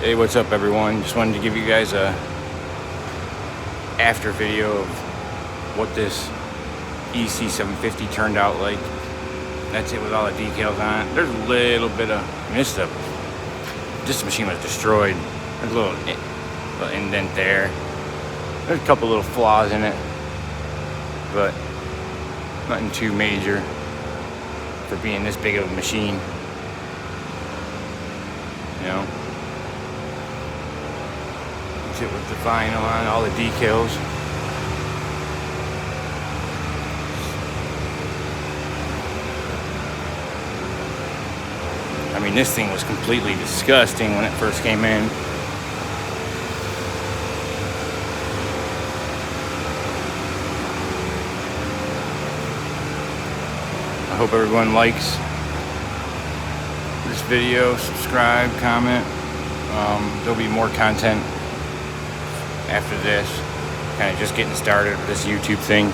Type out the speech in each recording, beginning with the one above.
Hey, what's up everyone? Just wanted to give you guys a after video of what this EC750 turned out like. That's it with all the decals on it. There's a little bit of, this machine was destroyed. There's a little indent there. There's a couple little flaws in it, but nothing too major for being this big of a machine, you know. That's it with the vinyl on, all the decals. I mean, this thing was completely disgusting when it first came in. I hope everyone likes this video, subscribe, comment. There'll be more content after this. Kind of just getting started with this YouTube thing.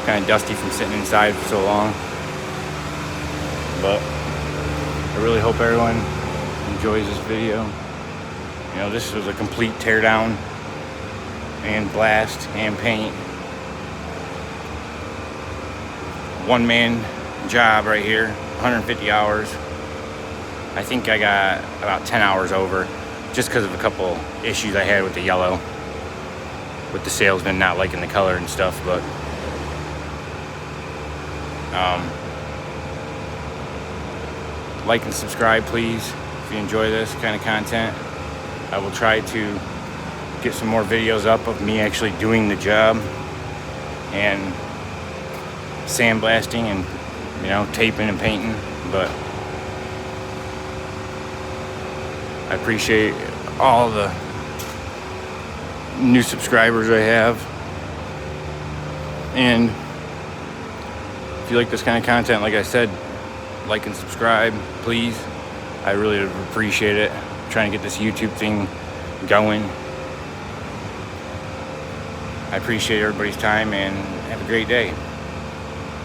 Kind of dusty from sitting inside for so long, but I really hope everyone enjoys this video. You know, this was a complete teardown and blast and paint. One man job right here, 150 hours. I think I got about 10 hours over just because of a couple issues I had with the yellow, with the salesman not liking the color and stuff. But like and subscribe please if you enjoy this kind of content. I will try to get some more videos up of me actually doing the job and sandblasting and, you know, taping and painting. But I appreciate all the new subscribers I have, and if you like this kind of content, like I said, like and subscribe please. I really appreciate it. I'm trying to get this YouTube thing going. I appreciate everybody's time and have a great day.